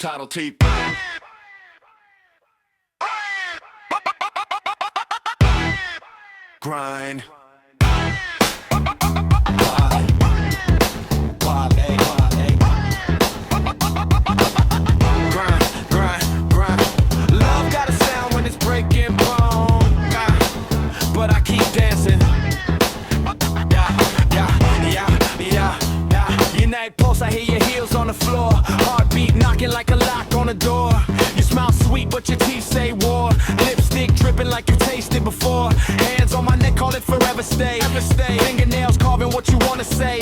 title teeth. Grind. Love got a sound when it's breaking bone, but I keep dancing. Unite pulse, I hear your heels on the floor. Heartbeat knocking like a lock on the door. You smile sweet, but your teeth say war. Lipstick dripping like you tasted before. Hands on my neck, call it forever stay. Fingernails carving what you wanna say.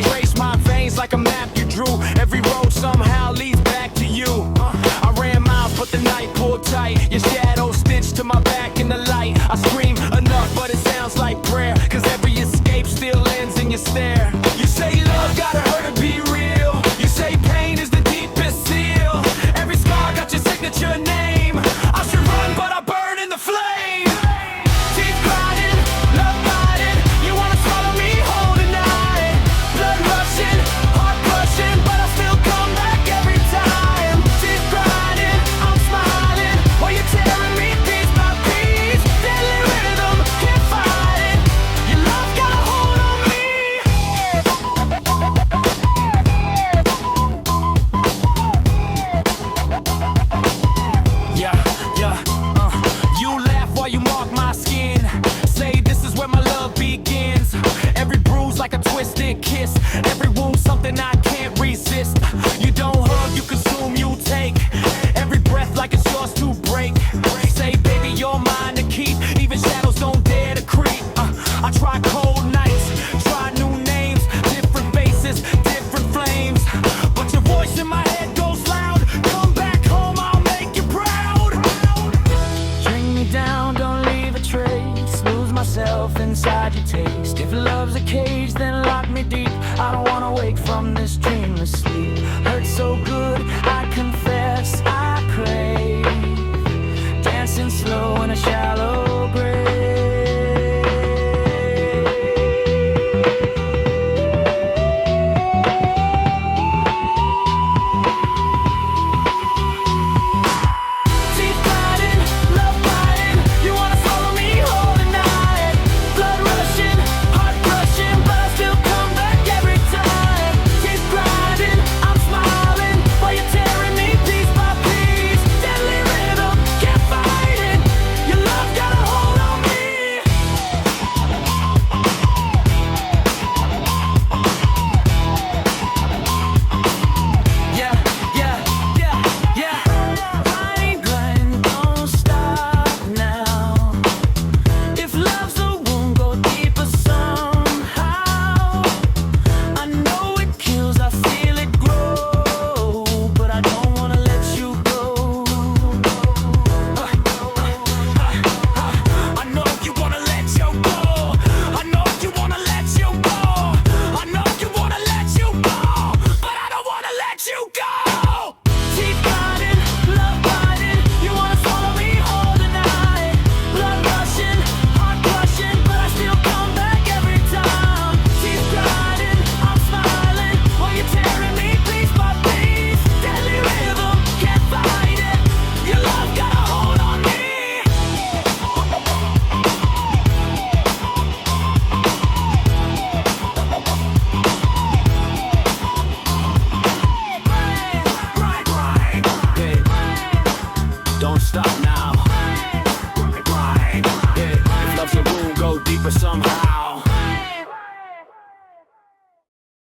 Trace my veins like a map you drew. Every road somehow leads back to you. I ran miles, but the night pulled tight. Your shadow stitched to my back in the light. I scream enough, but it sounds like prayer. Cause every escape still ends in your stare. You say love gotta hurt to be real. You say pain is the deepest seal. Every scar got your signature name. I should run, but I burn in the flame. Teeth grinding, love biting. You wanna swallow me whole tonight. Blood rushing, heart crushing, but I still come back every time. Teeth grinding, I'm smiling while you're tearing me piece by piece. Deadly rhythm, can't fight it. Your love got a hold on me. You laugh while you mark my skin. Say this is where my love begins. Every bruise like a twisted kiss. Every wound something I can't resist. You don't hug, you consume, you take. Every breath like it's yours to break. Say baby you're mine to keep. Even shadows don't dare to creep. I try cold nights, try new names, different faces, different flames. But your voice in my head goes loud. Come back home, I'll make you proud. String me down, don't leave a trace. Lose myself inside your taste. If love's a cage, then lock me deep. I don't wanna wake from this dreamless sleep. Hurts so good, I confess, I crave. Dancing slow in a shallow grave. Teeth biting, love biting. You wanna swallow me whole tonight. Blood rushing, heart crushing, but I still come back every time. Teeth grinding, I'm smiling while you're tearing me piece by piece. Deadly rhythm, can't fight it. Your love got a hold on me. Grind, don't stop now. If love's a wound, go deeper somehow. I know it kills, I feel it grow, but I don't wanna let you go. I know you wanna let you go. I know you wanna let you go. I know you wanna let you go, but I don't wanna let you go. Teeth grinding, love biting. You wanna swallow me whole tonight. Blood rushing, heart crushing, but I still come back every time. Teeth grinding, I'm smiling while you're tearing me piece by piece. Deadly rhythm, can't fight it. Your love got a hold on me. Grind, babe. Don't stop now.